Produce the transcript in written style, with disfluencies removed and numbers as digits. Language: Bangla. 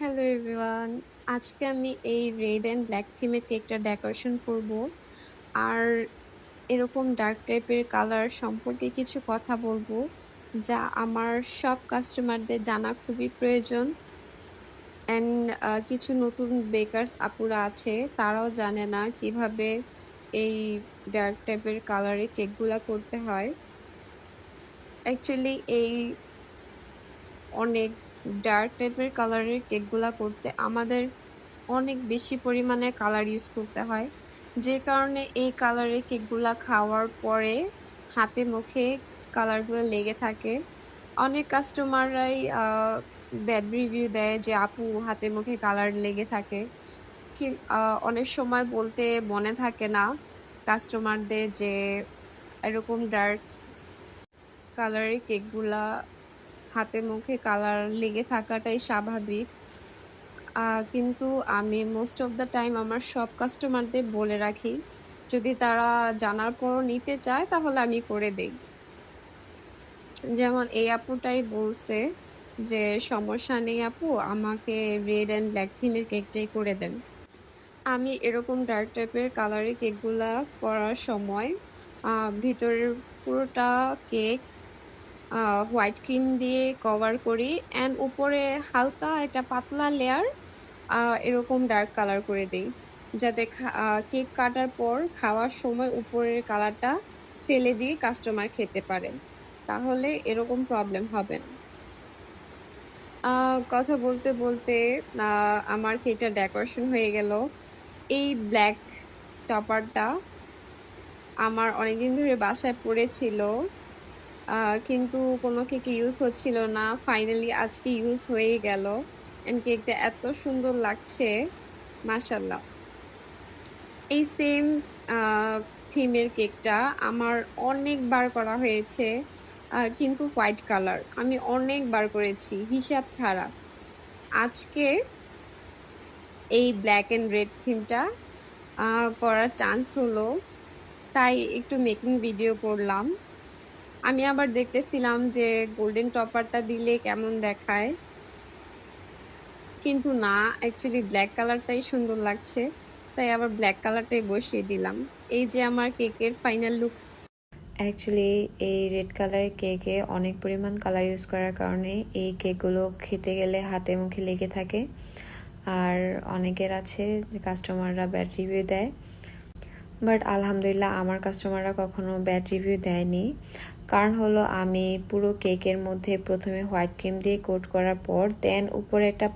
Hello everyone. আজকে আমি এই রেড অ্যান্ড ব্লাক থিমের কেকটা ডেকোরেশন করব। আর এরকম ডার্ক টাইপের কালার সম্পর্কে কিছু কথা বলবো, যা আমার সব কাস্টমারদের জানা খুবই প্রয়োজন। অ্যান্ড কিছু নতুন বেকারস আপুরা আছে, তারাও জানে না কিভাবে এই ডার্ক টাইপের কালারে কেকগুলা করতে হয়। অ্যাকচুয়ালি এই অনেক ডার্ক টাইপের কালারের কেকগুলা করতে আমাদের অনেক বেশি পরিমাণে কালার ইউজ করতে হয়। যে কারণে এই কালারের কেকগুলা খাওয়ার পরে হাতে মুখে কালারগুলো লেগে থাকে। অনেক কাস্টমাররাই ব্যাড রিভিউ দেয় যে আপু হাতে মুখে কালার লেগে থাকে। কি অনেক সময় বলতে মনে থাকে না কাস্টমারদের যে এরকম ডার্ক কালারের কেকগুলা হাতে মুখে কালার লেগে থাকাটাই স্বাভাবিক। কিন্তু আমি মোস্ট অফ দ্যা টাইম আমার সব কাস্টমারদের বলে রাখি। যদি তারা জানার পরও নিতে চায় তাহলে আমি করে দেই। যেমন এই আপুটাই বলছে যে, "সমস্যা নেই আপু, আমাকে রেড অ্যান্ড ব্লাক থিমের কেকটাই করে দেন।" আমি এরকম ডার্ক টাইপের কালারের কেকগুলা করার সময় আ ভিতরের পুরোটা কেক আ হোয়াইট ক্রিম দিয়ে কভার করি অ্যান্ড উপরে হালকা একটা পাতলা লেয়ার এরকম ডার্ক কালার করে দেই। যাতে কেক কাটার পর খাওয়ার সময় উপরের কালারটা ফেলে দিয়ে কাস্টমার খেতে পারে। তাহলে এরকম প্রবলেম হবে না। আ কথা বলতে, বলতে আ আমার কেকটা ডেকোরেশন হয়ে গেল। এই ব্লাক টপারটা আমার অনেকদিন ধরে বাসায় পড়েছিল। আ কিন্তু কোনো কেকে ইউজ হচ্ছিল না। ফাইনালি আজকে ইউজ হয়েই গেল। অ্যান্ড কেকটা এত সুন্দর লাগছে, মাশাআল্লাহ। এই সেম আ থিমের কেকটা আমার অনেকবার করা হয়েছে। কিন্তু হোয়াইট কালার। আমি অনেকবার করেছি হিসাব ছাড়া। আজকে এই ব্লাক অ্যান্ড রেড থিমটা আ করার চান্স হলো। তাই একটু মেকিং ভিডিও করলাম। আমি আবার দেখতেছিলাম যে গোল্ডেন টপারটা দিলে কেমন দেখায়। কিন্তু না, অ্যাকচুয়ালি ব্লাক কালারটাই সুন্দর লাগছে। তাই আবার ব্লাক কালারটাই বসিয়ে দিলাম। এই যে আমার কেকের ফাইনাল লুক। অ্যাকচুয়ালি এই রেড কালারের কেকে অনেক পরিমাণ কালার ইউজ করার কারণে এই কেকগুলো খেতে গেলে হাতে মুখে লেগে থাকে। আর অনেকের আছে যে কাস্টমাররা ব্যাড রিভিউ দেয়, বাট আলহামদুলিল্লাহ আমার কাস্টমাররা কখনো ব্যাড রিভিউ দেয়নি। কারণ হলো আমি পুরো কেকের মধ্যে প্রথমে হোয়াইট ক্রিম দিয়ে কোট করার পর দেন উপরে একটা